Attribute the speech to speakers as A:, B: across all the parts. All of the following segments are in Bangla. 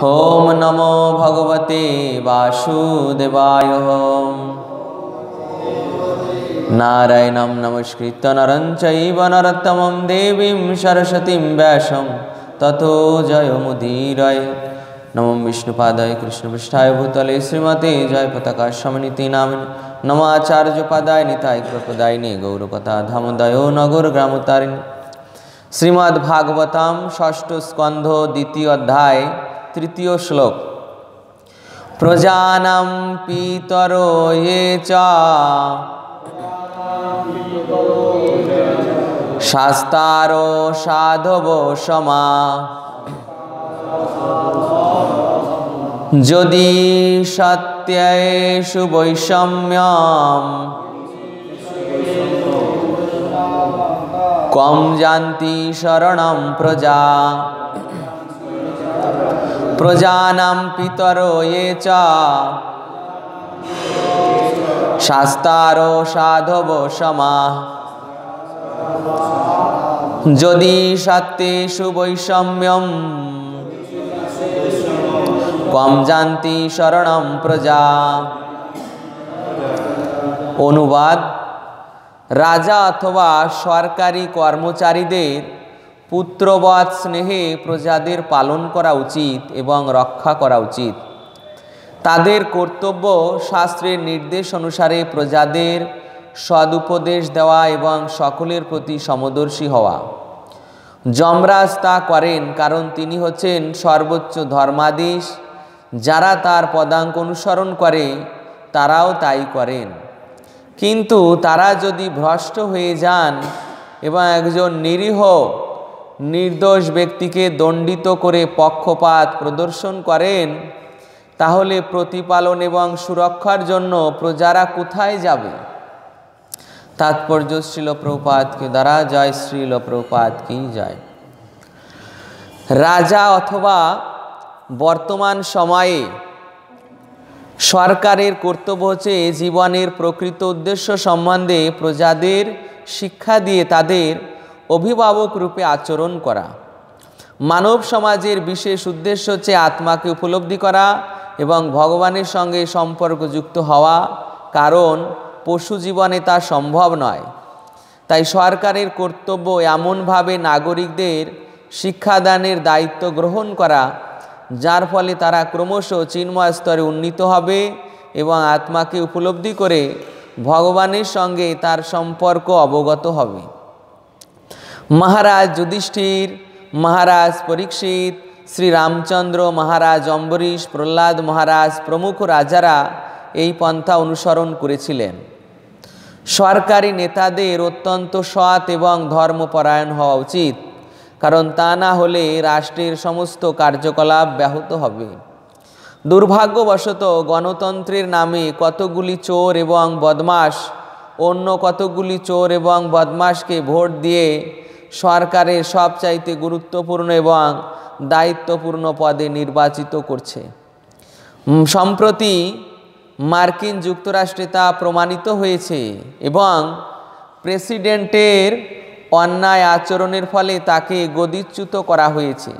A: ओम नमो भगवते वासुदेवाय। नारायणं नमस्कृत्य नरं चैव नरोत्तमं देवीं सरस्वतीं व्यासं ततो जयमुदीरये। नमो विष्णुपादाय कृष्णपृष्ठाय भूतले श्रीमते जयपताका समन्विते नामिने। नमो आचार्यपादाय निताय कृपदायिने गौरकथा धामोदयो नगरग्रामोत्तारिणे। श्रीमद्भागवतम षष्ठ स्कंध द्वितीय अध्याय तृतीय श्लोक। प्रजानां पितरो ये च शास्तारो साधवो समा यदि सत्येषु वैषम्यम् कम जानति शरणं प्रजा। प्रजानां पितरो ये च शास्तारो साधवो समा यदि सत्येषु वैषम्यं कम जानति शरणं प्रजा। অনুবাদ। রাজা অথবা সরকারি কর্মচারীদের পুত্রবৎ স্নেহে প্রজাদের পালন করা উচিত এবং রক্ষা করা উচিত। তাদের কর্তব্য শাস্ত্রের নির্দেশ অনুসারে প্রজাদের সদুপদেশ দেওয়া এবং সকলের প্রতি সমদর্শী হওয়া। যমরাজ তা করেন কারণ তিনি হচ্ছেন সর্বোচ্চ ধর্মাদেশ। যারা তার পদাঙ্ক অনুসরণ করে তারাও তাই করেন। কিন্তু তারা যদি ভ্রষ্ট হয়ে যান এবং একজন নিরীহ নির্দোষ ব্যক্তিকে দণ্ডিত করে পক্ষপাত প্রদর্শন করেন তাহলে প্রতিপালন এবং সুরক্ষার জন্য প্রজারা কোথায় যাবে? তাৎপর্য শ্রীল প্রভুপাদ কি দ্বারা জয়, শ্রীল প্রভুপাদ কি জয়। রাজা অথবা বর্তমান সময়ে সরকারের কর্তব্য হচ্ছে জীবনের প্রকৃত উদ্দেশ্য সম্বন্ধে প্রজাদের শিক্ষা দিয়ে তাদের অভিভাবক রূপে আচরণ করা। মানব সমাজের বিশেষ উদ্দেশ্য হচ্ছে আত্মাকে উপলব্ধি করা এবং ভগবানের সঙ্গে সম্পর্কযুক্ত হওয়া, কারণ পশু জীবনে তা সম্ভব নয়। তাই সরকারের কর্তব্য এমনভাবে নাগরিকদের শিক্ষাদানের দায়িত্ব গ্রহণ করা যার ফলে তারা ক্রমশ চিন্ময় স্তরে উন্নীত হবে এবং আত্মাকে উপলব্ধি করে ভগবানের সঙ্গে তার সম্পর্ক অবগত হবে। মহারাজ যুধিষ্ঠির, মহারাজ পরীক্ষিত, শ্রীরামচন্দ্র, মহারাজ অম্বরীশ, প্রহ্লাদ মহারাজ প্রমুখ রাজারা এই পন্থা অনুসরণ করেছিলেন। সরকারি নেতাদের অত্যন্ত সৎ এবং ধর্মপরায়ণ হওয়া উচিত, কারণ তা না হলে রাষ্ট্রের সমস্ত কার্যকলাপ ব্যাহত হবে। দুর্ভাগ্যবশত গণতন্ত্রের নামে কতগুলি চোর এবং বদমাশ অন্য কতগুলি চোর এবং বদমাশকে ভোট দিয়ে সরকারের সবচাইতে গুরুত্বপূর্ণ এবং দায়িত্বপূর্ণ পদে নির্বাচিত করছে। সম্প্রতি মার্কিন যুক্তরাষ্ট্রে তা প্রমাণিত হয়েছে এবং প্রেসিডেন্টের অন্যায় আচরণের ফলে তাকে গদিচ্যুত করা হয়েছে।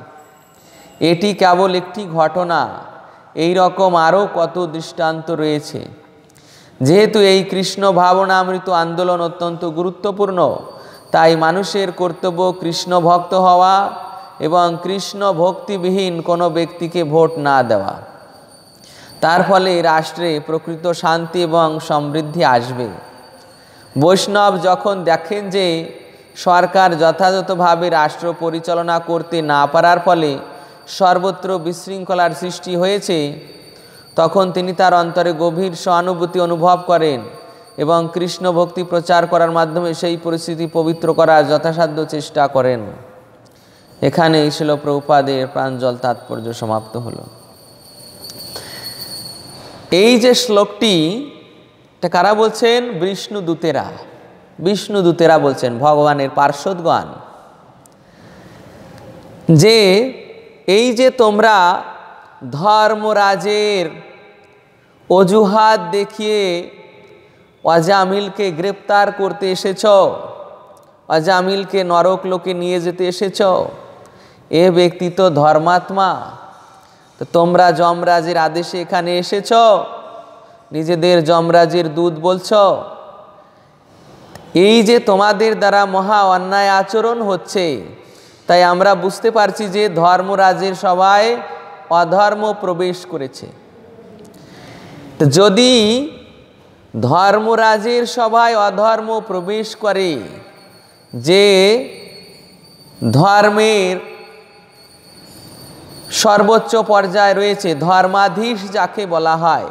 A: এটি কেবল একটি ঘটনা, এই রকম আরও কত দৃষ্টান্ত রয়েছে। যেহেতু এই কৃষ্ণ ভাবনামৃত আন্দোলন অত্যন্ত গুরুত্বপূর্ণ, তাই মানুষের কর্তব্য কৃষ্ণ ভক্ত হওয়া এবং কৃষ্ণ ভক্তিবিহীন কোনো ব্যক্তিকে ভোট না দেওয়া। তার ফলে রাষ্ট্রে প্রকৃত শান্তি এবং সমৃদ্ধি আসবে। বৈষ্ণব যখন দেখেন যে সরকার যথাযথভাবে রাষ্ট্র পরিচালনা করতে না পারার ফলে সর্বত্র বিশৃঙ্খলার সৃষ্টি হয়েছে, তখন তিনি তার অন্তরে গভীর সহানুভূতি অনুভব করেন এবং কৃষ্ণ ভক্তি প্রচার করার মাধ্যমে সেই পরিস্থিতি পবিত্র করার যথাসাধ্য চেষ্টা করেন। এখানেই ছিল প্রভুপাদের প্রাঞ্জল তাৎপর্য সমাপ্ত হলো। এই যে শ্লোকটি, এটা কারা বলছেন? বিষ্ণুদূতেরা। বিষ্ণুদূতেরা বলছেন, ভগবানের পার্শ্বদগণ, যে এই যে তোমরা ধর্মরাজের অজুহাত দেখিয়ে অজামিলকে গ্রেপ্তার করতে এসেছ, অজামিলকে নরক লোকে নিয়ে যেতে এসেছ, এ ব্যক্তি তো ধর্মাত্মা, তো তোমরা যমরাজের আদেশে এখানে এসেছ, নিজেদের যমরাজের দূত বলছ, এই যে তোমাদের দ্বারা মহা অন্যায় আচরণ হচ্ছে, তাই আমরা বুঝতে পারছি যে ধর্মরাজের সভায় অধর্ম প্রবেশ করেছে। তো যদি ধর্মরাজের সভায় অধর্ম প্রবেশ করে, যে ধর্মের সর্বোচ্চ পর্যায়ে রয়েছে, ধর্মাধীশ যাকে বলা হয়,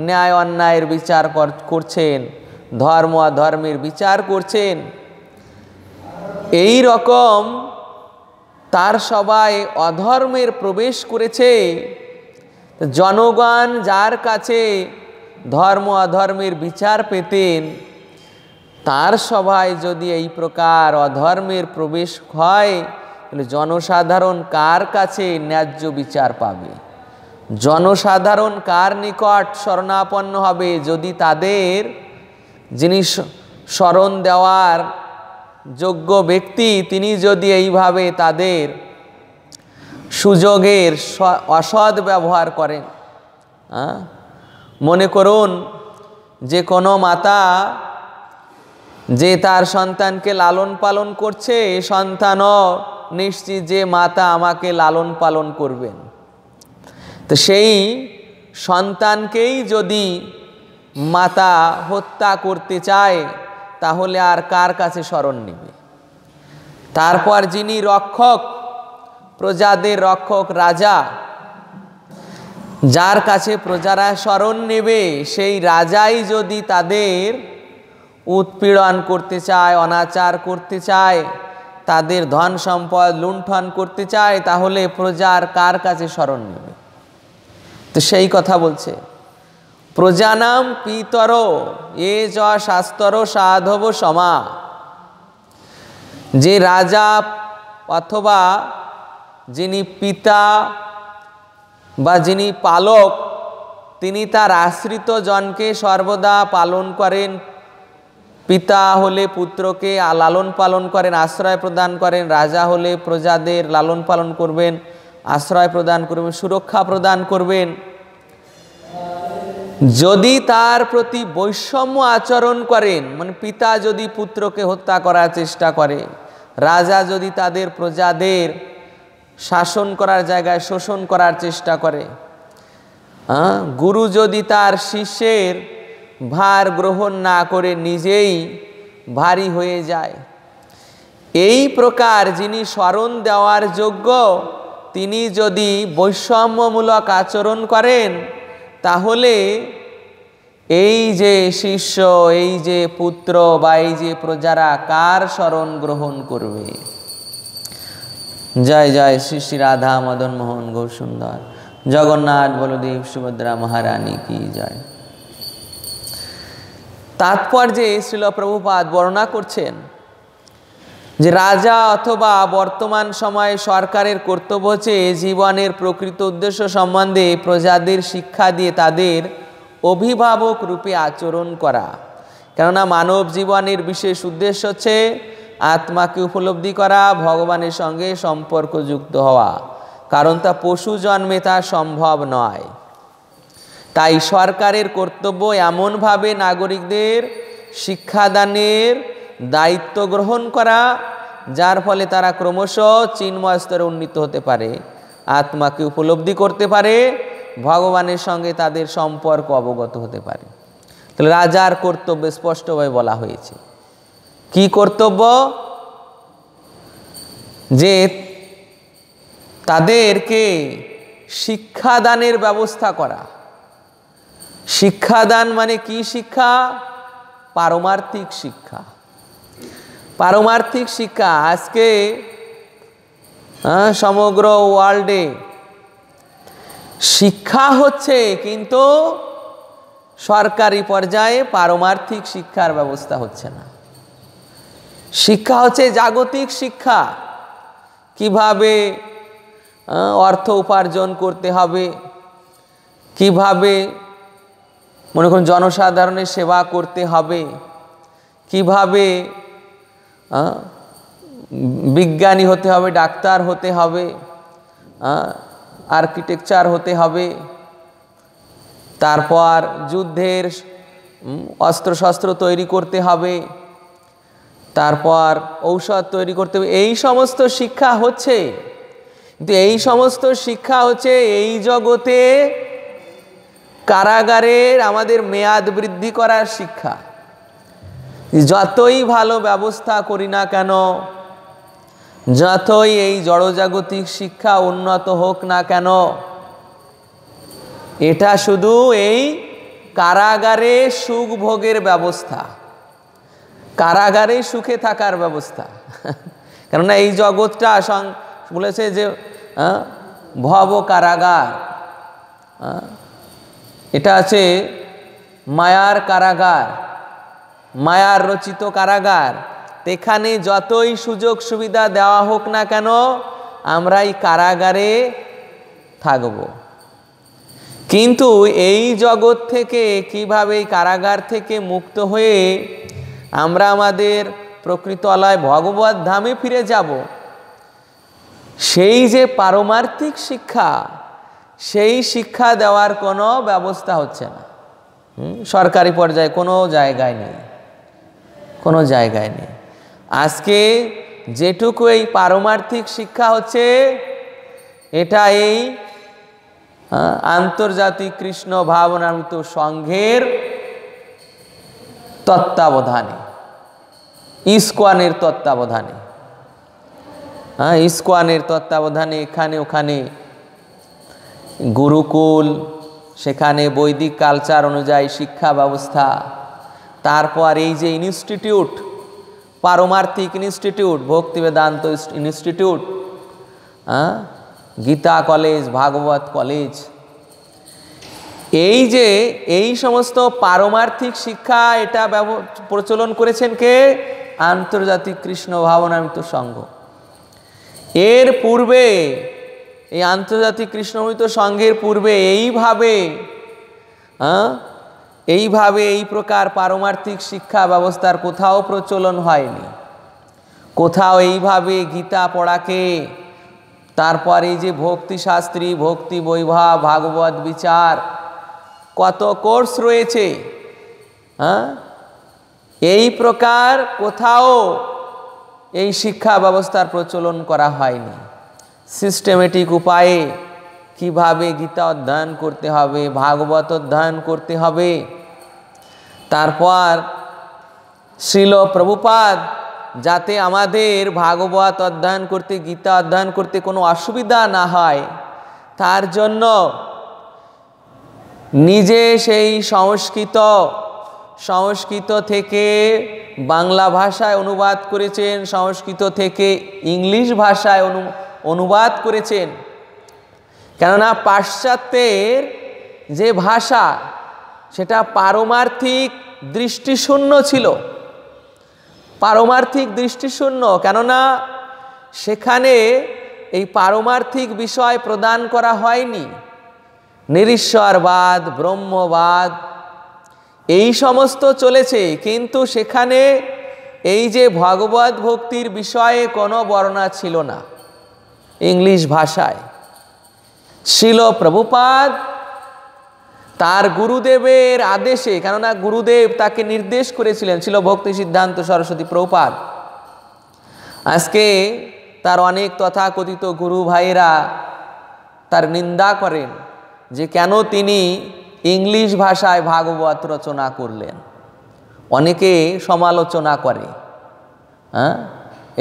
A: ন্যায় অন্যায়ের বিচার করছেন, ধর্ম অধর্মের বিচার করছেন, এই রকম তার সভায় অধর্মের প্রবেশ করেছে। জনগণ যার কাছে ধর্ম অধর্মের বিচার পেতেন, তার সভায় যদি এই প্রকার অধর্মের প্রবেশ হয়, তাহলে জনসাধারণ কার কাছে ন্যায্য বিচার পাবে? জনসাধারণ কার নিকট শরণাপন্ন হবে? যদি তাদের যিনি শরণ দেওয়ার যোগ্য ব্যক্তি, তিনি যদি এইভাবে তাদের সুযোগের অসৎ ব্যবহার করেন। মনে করুন যে কোনো মাতা যে তার সন্তানকে লালন পালন করছে, সন্তানও নিশ্চিত যে মাতা আমাকে লালন পালন করবেন, তো সেই সন্তানকেই যদি মাতা হত্যা করতে চায়, তাহলে আর কার কাছে শরণ নেবে? তারপর যিনি রক্ষক, প্রজাদের রক্ষক রাজা, যার কাছে প্রজারা শরণ নেবে, সেই রাজাই যদি তাদের উৎপীড়ন করতে চায়, অনাচার করতে চায়, তাদের ধন সম্পদ লুণ্ঠন করতে চায়, তাহলে প্রজার কার কাছে শরণ নেবে? তো সেই কথা বলছে, প্রজানাম পিতর এ য শাস্তর সাধব সমা। যে রাজা অথবা যিনি পিতা বা যিনি পালক, তিনি তার আশ্রিত জনকে সর্বদা পালন করেন। পিতা হলে পুত্রকে লালন পালন করেন, আশ্রয় প্রদান করেন। রাজা হলে প্রজাদের লালন পালন করবেন, আশ্রয় প্রদান করবেন, সুরক্ষা প্রদান করবেন। যদি তার প্রতি বৈষম্য আচরণ করেন, মানে পিতা যদি পুত্রকে হত্যা করার চেষ্টা করে, রাজা যদি তাদের প্রজাদের শাসন করার জায়গায় শোষণ করার চেষ্টা করে, গুরু যদি তার শিষ্যের ভার গ্রহণ না করে নিজেই ভারী হয়ে যায়, এই প্রকার যিনি শরণ দেওয়ার যোগ্য, তিনি যদি বৈষম্যমূলক আচরণ করেন, তাহলে এই যে শিষ্য, এই যে পুত্র বা এই যে প্রজারা কার শরণ গ্রহণ করবে? জয় জয় শ্রী শ্রী রাধা মদন মোহন গৌর সুন্দর, জগন্নাথ বলদেব সুভদ্রা মহারানী কি জয়। তাৎপর্যে শ্রীল প্রভুপাদ বর্ণনা করছেন যে রাজা অথবা বর্তমান সময়ে সরকারের কর্তব্য হচ্ছে জীবনের প্রকৃত উদ্দেশ্য সম্বন্ধে প্রজাদের শিক্ষা দিয়ে তাদের অভিভাবক রূপে আচরণ করা। কেননা মানব জীবনের বিশেষ উদ্দেশ্য হচ্ছে আত্মাকে উপলব্ধি করা, ভগবানের সঙ্গে সম্পর্কযুক্ত হওয়া, কারণ তা পশু জন্মে তা সম্ভব নয়। তাই সরকারের কর্তব্য এমনভাবে নাগরিকদের শিক্ষাদানের দায়িত্ব গ্রহণ করা, যার ফলে তারা ক্রমশ চিন্ময় স্তরে উন্নীত হতে পারে, আত্মাকে উপলব্ধি করতে পারে, ভগবানের সঙ্গে তাদের সম্পর্ক অবগত হতে পারে। তাহলে রাজার কর্তব্য স্পষ্টভাবে বলা হয়েছে। কি কর্তব্য? যে তাদেরকে শিক্ষাদানের ব্যবস্থা করা। শিক্ষাদান মানে কি শিক্ষা? পারমার্থিক শিক্ষা। পারমার্থিক শিক্ষা আজকে সমগ্র ওয়ার্ল্ডে শিক্ষা হচ্ছে, কিন্তু সরকারি পর্যায়ে পারমার্থিক শিক্ষার ব্যবস্থা হচ্ছে না। শিক্ষা হচ্ছে জাগতিক শিক্ষা, কিভাবে অর্থ উপার্জন করতে হবে, কিভাবে মনে করুন জনসাধারণের সেবা করতে হবে, কিভাবে বিজ্ঞানী হতে হবে, ডাক্তার হতে হবে, আর্কিটেকচার হতে হবে, তারপর যুদ্ধের অস্ত্রশস্ত্র তৈরি করতে হবে, তারপর ঔষধ তৈরি করতে হবে। এই সমস্ত শিক্ষা হচ্ছে, কিন্তু এই সমস্ত শিক্ষা হচ্ছে এই জগতে কারাগারের আমাদের মেয়াদ বৃদ্ধি করার শিক্ষা। যতই ভালো ব্যবস্থা করি না কেন, যতই এই জড়জাগতিক শিক্ষা উন্নত হোক না কেন, এটা শুধু এই কারাগারে সুখ ভোগের ব্যবস্থা, কারাগারে সুখে থাকার ব্যবস্থা। কেননা এই জগৎটা বলেছে যে ভব কারাগার, এটা আছে মায়ার কারাগার, মায়ার রচিত কারাগার। এখানে যতই সুযোগ সুবিধা দেওয়া হোক না কেন, আমরা এই কারাগারে থাকব। কিন্তু এই জগৎ থেকে কিভাবে এই কারাগার থেকে মুক্ত হয়ে আমরা আমাদের প্রকৃত আলয় ভগবত ধামে ফিরে যাব, সেই যে পারমার্থিক শিক্ষা, সেই শিক্ষা দেওয়ার কোনো ব্যবস্থা হচ্ছে না। সরকারি পর্যায়ে কোনো জায়গায় নেই, কোনো জায়গায় নেই। আজকে যেটুকু এই পারমার্থিক শিক্ষা হচ্ছে, এটা এই আন্তর্জাতিক কৃষ্ণ ভাবনামৃত সংঘের তত্ত্বাবধানে, ইসকনের তত্ত্বাবধানে, ইসকনের তত্ত্বাবধানে এখানে ওখানে গুরুকুল, সেখানে বৈদিক কালচার অনুযায়ী শিক্ষা ব্যবস্থা, তারপর এই যে ইনস্টিটিউট, পারমার্থিক ইনস্টিটিউট, ভক্তি বেদান্ত ইনস্টিটিউট, গীতা কলেজ, ভাগবত কলেজ, এই যে এই সমস্ত পারমার্থিক শিক্ষা, এটা প্রচলন করেছেন কে? আন্তর্জাতিক কৃষ্ণ ভাবনামৃত সংঘ। এর পূর্বে এই আন্তর্জাতিক কৃষ্ণমৃত সংঘের পূর্বে এইভাবে এই প্রকার পারমার্থিক শিক্ষা ব্যবস্থার কোথাও প্রচলন হয়নি। কোথাও এইভাবে গীতা পড়াকে, তারপর এই যে ভক্তি শাস্ত্রী, ভক্তি বৈভব, ভাগবত বিচার, কত কোর্স রয়েছে, এই প্রকার কোথাও এই শিক্ষা ব্যবস্থার প্রচলন করা হয়নি। সিস্টেমেটিক উপায়ে কিভাবে গীতা অধ্যয়ন করতে হবে, ভাগবত অধ্যয়ন করতে হবে, তারপর শ্রীল প্রভুপাদ যাতে আমাদের ভাগবত অধ্যয়ন করতে, গীতা অধ্যয়ন করতে কোনো অসুবিধা না হয়, তার জন্য নিজে সেই সংস্কৃত থেকে বাংলা ভাষায় অনুবাদ করেছেন, সংস্কৃত থেকে ইংলিশ ভাষায় অনুবাদ করেছেন। কেননা পাশ্চাত্যের যে ভাষা, সেটা পারমার্থিক দৃষ্টিশূন্য ছিল, পারমার্থিক দৃষ্টিশূন্য। কেননা সেখানে এই পারমার্থিক বিষয় প্রদান করা হয়নি। নিরীশ্বরবাদ, ব্রহ্মবাদ এই সমস্ত চলেছে, কিন্তু সেখানে এই যে ভগবত ভক্তির বিষয়ে কোনো বর্ণনা ছিল না ইংলিশ ভাষায়। শ্রীল প্রভুপাদ তার গুরুদেবের আদেশে, কেননা গুরুদেব তাকে নির্দেশ করেছিলেন, ছিল ভক্তি সিদ্ধান্ত সরস্বতী প্রভুপাদ। আজকে তার অনেক তথাকথিত গুরু ভাইয়েরা তার নিন্দা করেন যে কেন তিনি ইংলিশ ভাষায় ভাগবত রচনা করলেন। অনেকে সমালোচনা করে,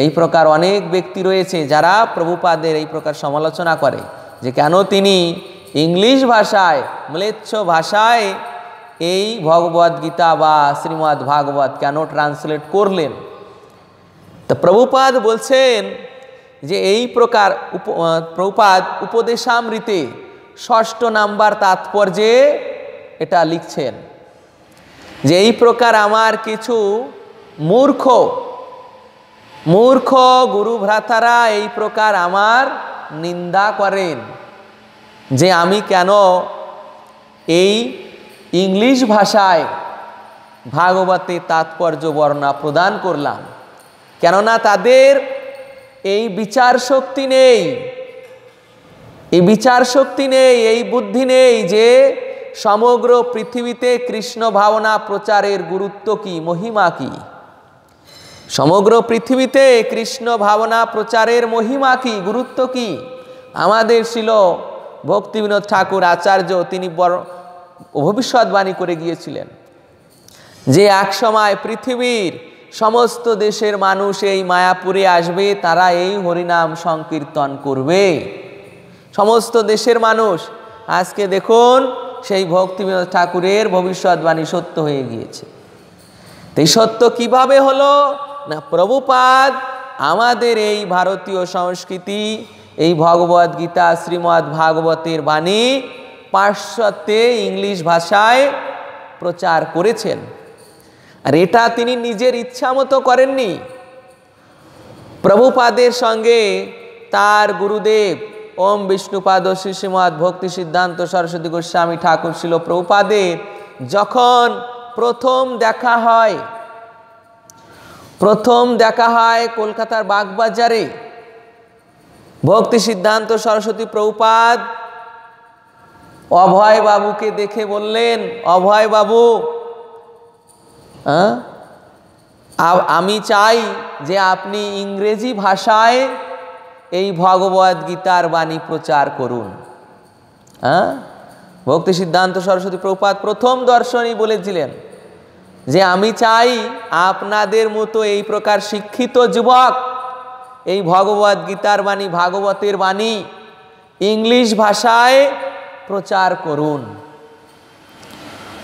A: এই প্রকার অনেক ব্যক্তি রয়েছে যারা প্রভুপাদের এই প্রকার সমালোচনা করে যে কেন তিনি ইংলিশ ভাষায়, ম্লেচ্ছ ভাষায় এই ভগবদ গীতা বা শ্রীমদ্ ভাগবত কেন ট্রান্সলেট করলেন। তো প্রভুপাদ বলছেন যে এই প্রকার প্রভুপাদ উপদেশামৃতে ৬ষ্ঠ নাম্বার তাৎপর্যে এটা লিখছেন যে এই প্রকার আমার কিছু মূর্খ গুরু ভ্রাতারা এই প্রকার আমার নিন্দা করেন যে আমি কেন এই ইংলিশ ভাষায় ভাগবতের তাৎপর্য বর্ণনা প্রদান করলাম। কেননা তাদের এই বিচার শক্তি নেই, এই বিচার শক্তি নেই, এই বুদ্ধি নেই যে সমগ্র পৃথিবীতে কৃষ্ণ ভাবনা প্রচারের গুরুত্ব কি, মহিমা কি। সমগ্র পৃথিবীতে কৃষ্ণ ভাবনা প্রচারের মহিমা কি, গুরুত্ব কি। আমাদের ছিল ভক্তিবিনোদ ঠাকুর আচার্য, তিনি ভবিষ্যৎবাণী করে গিয়েছিলেন যে এক সময় পৃথিবীর সমস্ত দেশের মানুষ এই মায়াপুরে আসবে, তারা এই হরিনাম সংকীর্তন করবে, সমস্ত দেশের মানুষ। আজকে দেখুন সেই ভক্তিবিনোদ ঠাকুরের ভবিষ্যৎবাণী সত্য হয়ে গিয়েছে। এই সত্য কিভাবে হলো না, প্রভুপাদ আমাদের এই ভারতীয় সংস্কৃতি, এই ভগবদ গীতা শ্রীমদ্ ভাগবতের বাণী পাশ্চাত্যে ইংলিশ ভাষায় প্রচার করেছেন। আর এটা তিনি নিজের ইচ্ছা মতো করেননি। প্রভুপাদের সঙ্গে তার গুরুদেব ওম বিষ্ণুপাদ শ্রী শ্রীমদ্ ভক্তি সিদ্ধান্ত সরস্বতী গোস্বামী ঠাকুর ছিল প্রভুপাদের যখন প্রথম দেখা হয় কলকাতার বাগবাজারে, ভক্তি সিদ্ধান্ত সরস্বতী প্রভুপাদ অভয় বাবুকে দেখে বললেন, অভয় বাবু, আমি চাই যে আপনি ইংরেজি ভাষায় এই ভগবদ গীতার বাণী প্রচার করুন। ভক্তি সিদ্ধান্ত সরস্বতী প্রভুপাদ প্রথম দর্শনই বলেছিলেন যে আমি চাই আপনাদের মতো এই প্রকার শিক্ষিত যুবক এই ভগবদ গীতার বাণী, ভাগবতের বাণী ইংলিশ ভাষায় প্রচার করুন।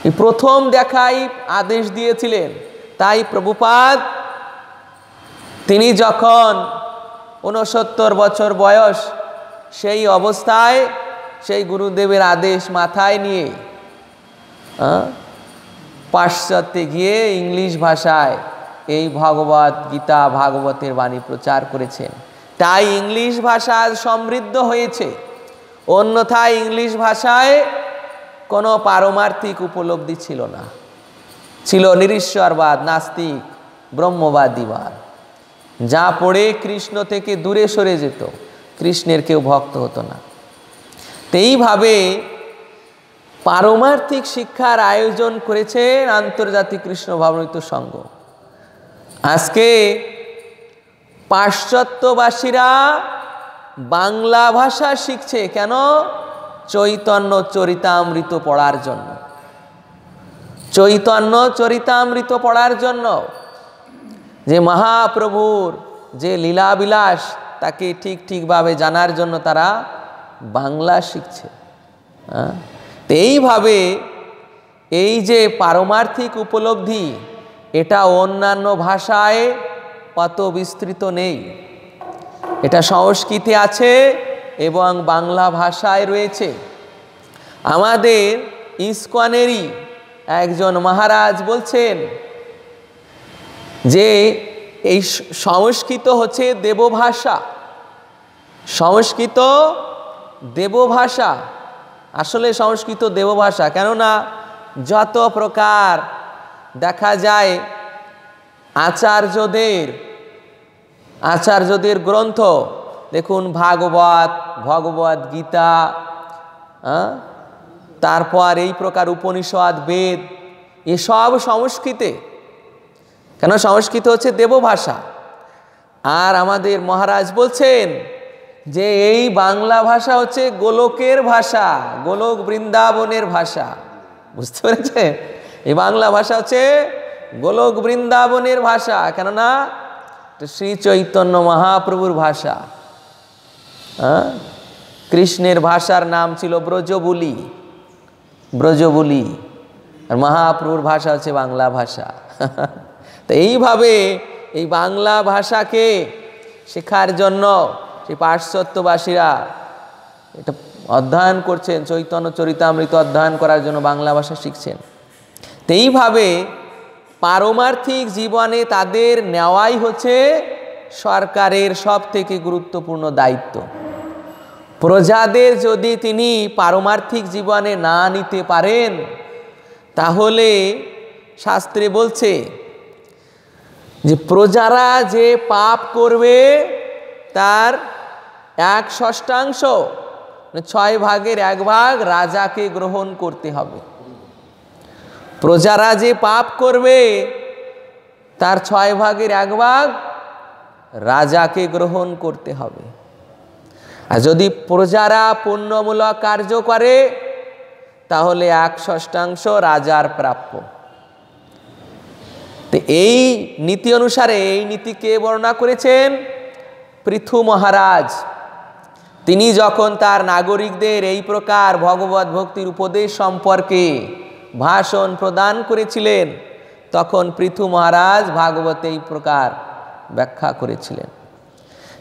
A: এই প্রথম দেখাই আদেশ দিয়েছিলেন। তাই প্রভুপাদ তিনি যখন 69 বছর বয়স, সেই অবস্থায় সেই গুরুদেবের আদেশ মাথায় নিয়ে পাশ্চাত্যে গিয়ে ইংলিশ ভাষায় এই ভগবদ গীতা ভাগবতের বাণী প্রচার করেছেন। তাই ইংলিশ ভাষা সমৃদ্ধ হয়েছে, অন্যথায় ইংলিশ ভাষায় কোনো পারমার্থিক উপলব্ধি ছিল না, ছিল নিরীশ্বরবাদ, নাস্তিক, ব্রহ্মবাদীবাদ, যা পড়ে কৃষ্ণ থেকে দূরে সরে যেত, কৃষ্ণের কেউ ভক্ত হতো না। এইভাবে পারমার্থিক শিক্ষার আয়োজন করেছেন আন্তর্জাতিক কৃষ্ণ ভাবনামৃত সংঘ। আজকে পাশ্চাত্যবাসীরা বাংলা ভাষা শিখছে কেন? চৈতন্য চরিতামৃত পড়ার জন্য, চৈতন্য চরিতামৃত পড়ার জন্য, যে মহাপ্রভুর যে লীলাবিলাস তাকে ঠিকভাবে জানার জন্য তারা বাংলা শিখছে। এইভাবে এই যে পারমার্থিক উপলব্ধি, এটা অন্যান্য ভাষায় অত বিস্তৃত নেই। এটা সংস্কৃতে আছে এবং বাংলা ভাষায় রয়েছে। আমাদের ইস্কনেরই একজন মহারাজ বলছেন যে এই সংস্কৃত হচ্ছে দেবভাষা, সংস্কৃত দেবভাষা। আসলে সংস্কৃত দেবভাষা, কেননা যত প্রকার দেখা যায় আচার্যদের গ্রন্থ দেখুন, ভাগবত, ভগবদ গীতা, তারপর এই প্রকার উপনিষদ, বেদ, এসব সংস্কৃতে। কেন? সংস্কৃত হচ্ছে দেবভাষা। আর আমাদের মহারাজ বলছেন যে এই বাংলা ভাষা হচ্ছে গোলকের ভাষা, গোলক বৃন্দাবনের ভাষা। বুঝতে পেরেছে? এই বাংলা ভাষা হচ্ছে গোলক বৃন্দাবনের ভাষা, কেননা শ্রী চৈতন্য মহাপ্রভুর ভাষা। কৃষ্ণের ভাষার নাম ছিল ব্রজবুলি, ব্রজবুলি, আর মহাপ্রভুর ভাষা হচ্ছে বাংলা ভাষা। তো এইভাবে এই বাংলা ভাষাকে শেখার জন্য সেই পাশ্চাত্যবাসীরা এটা অধ্যয়ন করছেন, চৈতন্য চরিতামৃত অধ্যয়ন করার জন্য বাংলা ভাষা শিখছেন। তো এইভাবে পারমার্থিক জীবনে তাদের নেওয়াই হচ্ছে সরকারের সব থেকে গুরুত্বপূর্ণ দায়িত্ব। প্রজাদের যদি তিনি পারমার্থিক জীবনে না নিতে পারেন, তাহলে শাস্ত্রে বলছে যে প্রজারা যে পাপ করবে তার 1/6 ছয় ভাগের এক ভাগ রাজাকে গ্রহণ করতে হবে। প্রজারা যে পাপ করবে তার ছয় ভাগের এক ভাগ রাজাকে গ্রহণ করতে হবে। আর যদি প্রজারা পুণ্যমূলক কার্য করে তাহলে 1/6 রাজার প্রাপ্য। তো এই নীতি অনুসারে, এই নীতিকে বর্ণনা করেছেন পৃথু মহারাজ। তিনি যখন তার নাগরিকদের এই প্রকার ভগবত ভক্তির উপদেশ সম্পর্কে ভাষণ প্রদান করেছিলেন, তখন পৃথু মহারাজ ভাগবতে এই প্রকার ব্যাখ্যা করেছিলেন।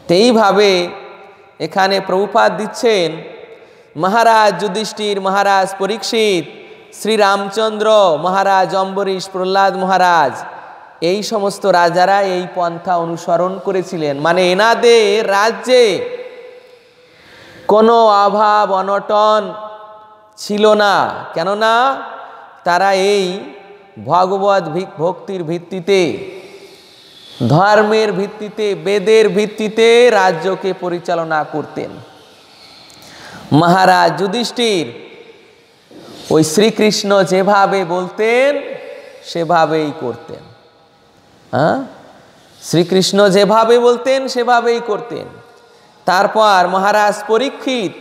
A: তো এইভাবে এখানে প্রভুপাদ দিচ্ছেন মহারাজ যুধিষ্ঠির, মহারাজ পরীক্ষিত, শ্রীরামচন্দ্র, মহারাজ অম্বরীশ, প্রহ্লাদ মহারাজ, এই সমস্ত রাজারা এই পন্থা অনুসরণ করেছিলেন। মানে এনাদের রাজ্যে কোনো অভাব অনটন ছিল না, কেননা তারা এই ভগবত ভক্তির ভিত্তিতে, ধর্মের ভিত্তিতে, বেদের ভিত্তিতে রাজ্যকে পরিচালনা করতেন। মহারাজ যুধিষ্ঠির ওই শ্রীকৃষ্ণ যেভাবে বলতেন সেভাবেই করতেন। শ্রীকৃষ্ণ যেভাবে বলতেন সেভাবেই করতেন। তারপর মহারাজ পরীক্ষিত,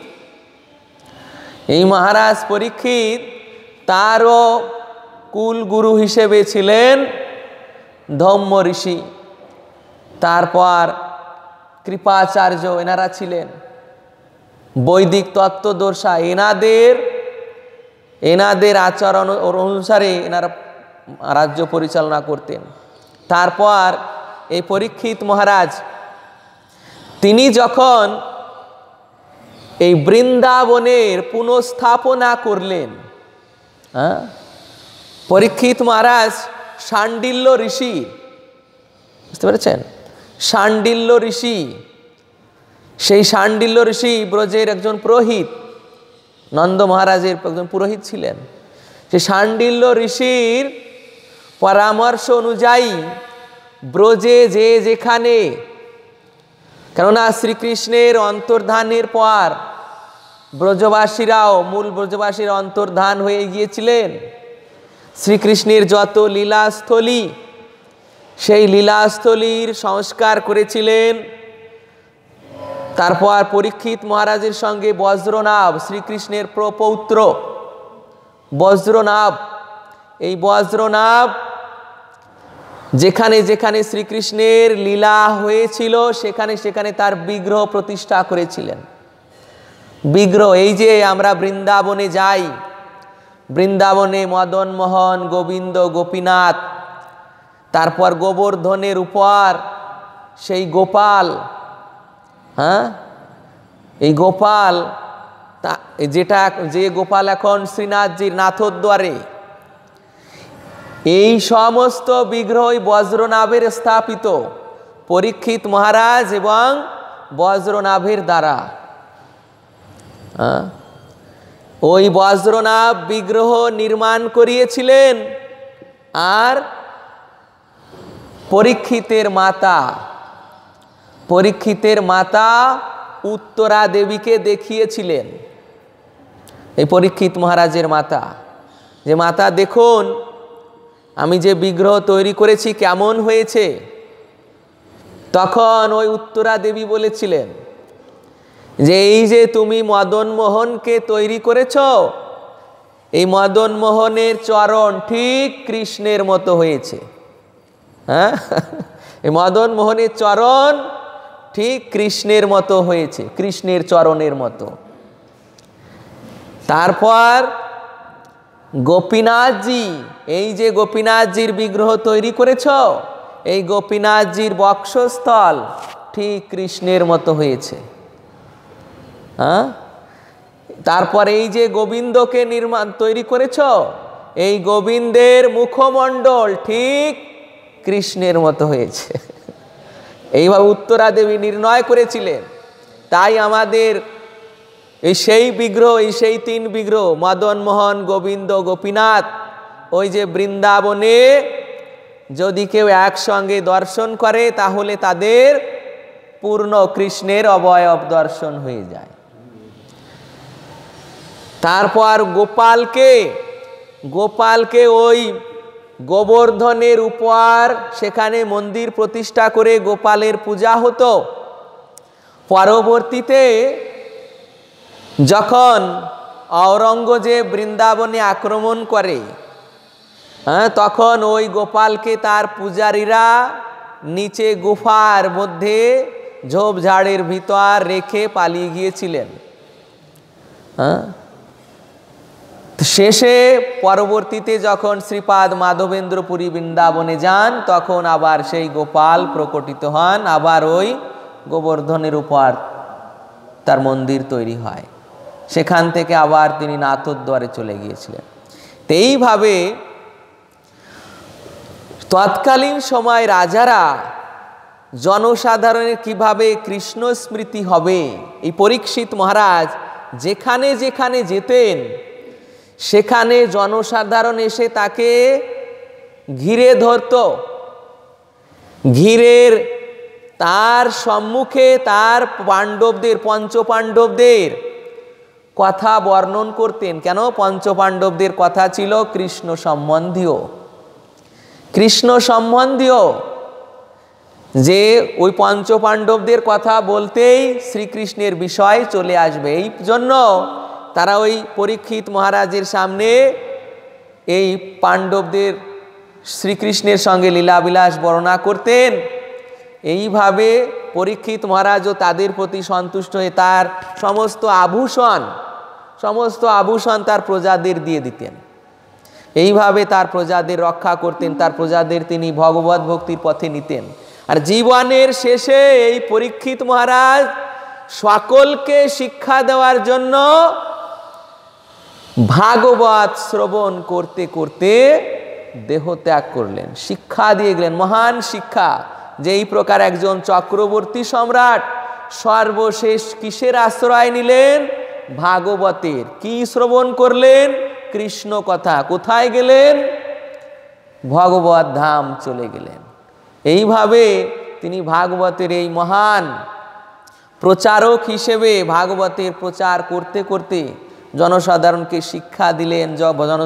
A: এই মহারাজ পরীক্ষিত তারও কুল গুরু হিসেবে ছিলেন ধম্ম ঋষি, তারপর কৃপাচার্য, এনারা ছিলেন বৈদিক তত্ত্বদর্শা। এনাদের আচরণ অনুসারে এনারা রাজ্য পরিচালনা করতেন। তারপর এই পরীক্ষিত মহারাজ তিনি যখন এই বৃন্দাবনের পুনঃস্থাপনা করলেন, পরীক্ষিত মহারাজ শাণ্ডিল্য ঋষি, বুঝতে পেরেছেন, শাণ্ডিল্য ঋষি, সেই শাণ্ডিল্য ঋষি ব্রজের একজন পুরোহিত, নন্দ মহারাজের একজন পুরোহিত ছিলেন। সেই শাণ্ডিল্য ঋষির পরামর্শ অনুযায়ী ব্রজে যে যেখানে, কেননা শ্রীকৃষ্ণের অন্তর্ধানের পর ব্রজবাসীরাও, মূল ব্রজবাসীর অন্তর্ধান হয়ে গিয়েছিলেন। শ্রীকৃষ্ণের যত লীলাস্থলী, সেই লীলাস্থলীর সংস্কার করেছিলেন। তারপর পরীক্ষিত মহারাজের সঙ্গে বজ্রনাভ, শ্রীকৃষ্ণের প্রপৌত্র বজ্রনাভ, এই বজ্রনাভ যেখানে যেখানে শ্রীকৃষ্ণের লীলা হয়েছিল সেখানে সেখানে তার বিগ্রহ প্রতিষ্ঠা করেছিলেন। বিগ্রহ, এই যে আমরা বৃন্দাবনে যাই, বৃন্দাবনে মদন মোহন, গোবিন্দ, গোপীনাথ, তারপর গোবর্ধনের উপর সেই গোপাল, এই গোপাল, যে গোপাল এখন শ্রীনাথজির নাথদ্বারে, এই সমস্ত বিগ্রহ বজ্রনাভের স্থাপিত, পরীক্ষিত মহারাজ এবং বজ্রনাভের দ্বারা। ওই বজ্রনাভ বিগ্রহ নির্মাণ করিয়েছিলেন। আর পরীক্ষিতের মাতা উত্তরা দেবীকে দেখিয়েছিলেন। এই পরীক্ষিত মহারাজের মাতা, যে মাতা দেখুন আমি যে বিগ্রহ তৈরি করেছি কেমন হয়েছে। তখন ওই উত্তরা দেবী বলেছিলেন যে এই যে তুমি মদন মোহনকে তৈরি করেছ, এই মদন মোহনের চরণ ঠিক কৃষ্ণের মতো হয়েছে। এই মদন মোহনের চরণ ঠিক কৃষ্ণের মতো হয়েছে, কৃষ্ণের চরণের মতো। তারপর গোপীনাথজি, এই যে গোপীনাথজির বিগ্রহ তৈরি করেছ, এই গোপীনাথজির বক্ষস্থল ঠিক কৃষ্ণের মতো হয়েছে। তারপর এই যে গোবিন্দকে তৈরি করেছ, এই গোবিন্দের মুখমণ্ডল ঠিক কৃষ্ণের মতো হয়েছে। এইভাবে উত্তরা দেবী নির্ণয় করেছিলেন। তাই আমাদের এই সেই বিগ্রহ, এই সেই তিন বিগ্রহ মদন মোহন, গোবিন্দ, গোপীনাথ, ওই যে বৃন্দাবনে যদি কেউ একসঙ্গে দর্শন করে তাহলে তাদের পূর্ণ কৃষ্ণের অবয়ব দর্শন হয়ে যায়। তারপর গোপালকে ওই গোবর্ধনের উপর সেখানে মন্দির প্রতিষ্ঠা করে গোপালের পূজা হতো। পরবর্তীতে যখন ঔরঙ্গজেব বৃন্দাবনে আক্রমণ করে, তখন ওই গোপালকে তার পূজারীরা নিচে গুফার মধ্যে ঝোপঝাড়ের ভিতর রেখে পালিয়ে গিয়েছিলেন। শেষে পরবর্তীতে যখন শ্রীপাদ মাধবেন্দ্র পুরী বৃন্দাবনে যান, তখন আবার সেই গোপাল প্রকটিত হন, আবার ওই গোবর্ধনের উপর তার মন্দির তৈরি হয়। সেখান থেকে আবার তিনি নাথদ্বারে চলে গিয়েছিলেন। তো এইভাবে তৎকালীন সময় রাজারা জনসাধারণের কিভাবে কৃষ্ণ স্মৃতি হবে, এই পরীক্ষিত মহারাজ যেখানে যেখানে যেতেন সেখানে জনসাধারণ এসে তাকে ঘিরে ধরত, ঘিরের তার সম্মুখে তার পাণ্ডবদের, পঞ্চপাণ্ডবদের কথা বর্ণন করতেন। কেন? পঞ্চপাণ্ডবদের কথা ছিল কৃষ্ণ সম্বন্ধীয়, যে ওই পঞ্চপাণ্ডবদের কথা বলতেই শ্রীকৃষ্ণের বিষয় চলে আসবে। এই জন্য তারা ওই পরীক্ষিত মহারাজের সামনে এই পাণ্ডবদের শ্রীকৃষ্ণের সঙ্গে লীলাবিলাস বর্ণনা করতেন। এইভাবে পরীক্ষিত মহারাজও তাদের প্রতি সন্তুষ্ট হয়ে তার সমস্ত আভূষণ তার প্রজাদের দিয়ে দিতেন। এইভাবে তার প্রজাদের রক্ষা করতেন, তার প্রজাদের তিনি ভগবত ভক্তির পথে নিতেন। আর জীবনের শেষে এই পরীক্ষিত মহারাজ সকলকে শিক্ষা দেওয়ার জন্য ভাগবত শ্রবণ করতে করতে দেহ ত্যাগ করলেন, শিক্ষা দিয়ে গেলেন, মহান শিক্ষা। যে এই প্রকার একজন চক্রবর্তী সম্রাট সর্বশেষ কিসের আশ্রয় নিলেন? ভাগবতের। কি শ্রবণ করলেন? কৃষ্ণ কথা। কোথায় গেলেন? ভগবত ধাম চলে গেলেন। এইভাবে তিনি ভাগবতের এই মহান প্রচারক হিসেবে ভাগবতের প্রচার করতে করতে জনসাধারণকে শিক্ষা দিলেন,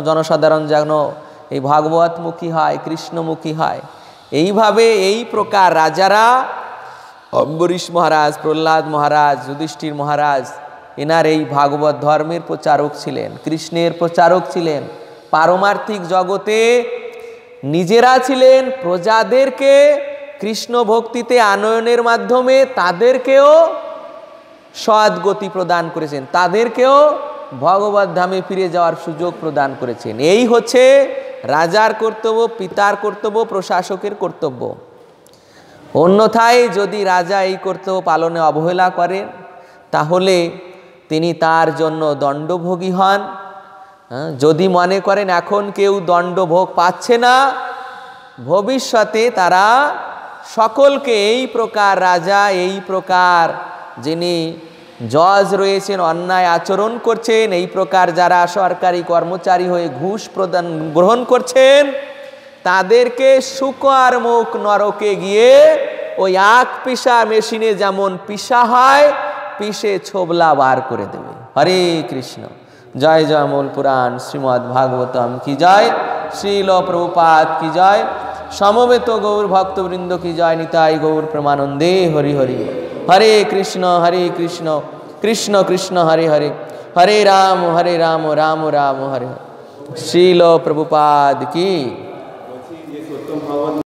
A: জনসাধারণ যেন এই ভাগবতমুখী হয়, কৃষ্ণমুখী হয়। এইভাবে এই প্রকার রাজারা, অম্বরীশ মহারাজ, প্রহ্লাদ মহারাজ, যুধিষ্ঠির মহারাজ, এনার এই ভাগবত ধর্মের প্রচারক ছিলেন, কৃষ্ণের প্রচারক ছিলেন। পারমার্থিক জগতে নিজেরা ছিলেন, প্রজাদেরকে কৃষ্ণ ভক্তিতে আনয়নের মাধ্যমে তাদেরকেও সদ্গতি প্রদান করেছেন, তাদেরকেও ভগবত ধামে ফিরে যাওয়ার সুযোগ প্রদান করেছেন। এই হচ্ছে রাজার কর্তব্য, পিতার কর্তব্য, প্রশাসকের কর্তব্য। অন্যথায় যদি রাজা এই কর্তব্য পালনে অবহেলা করেন তাহলে তিনি তার জন্য দণ্ডভোগী হন। যদি মনে করেন এখন কেউ দণ্ডভোগ পাচ্ছে না, ভবিষ্যতে তারা সকলকে এই প্রকার রাজা, এই প্রকার যিনি জজ রয়েছেন, অন্যায় আচরণ করছেন, এই প্রকার যারা সরকারি কর্মচারী হয়ে ঘুষ গ্রহণ করছেন, তাদেরকে শুকর মুখ নরকে গিয়ে ওই আখ পিসা মেশিনে যেমন পিসা হয়, পিষে ছোবলা বার করে দেবে। হরে কৃষ্ণ। জয় জয় মূল পুরাণ শ্রীমদ্ ভাগবতম কি জয়, শ্রীল প্রভুপাদ কি জয়, সমবেত গৌর ভক্তবৃন্দ কি জয়, নিতাই গৌর প্রেমানন্দে হরি হরি। হরে কৃষ্ণ কৃষ্ণ কৃষ্ণ হরে হরে, হরে রাম রাম রাম হরে হরে। শ্রীল প্রভুপাদ কি।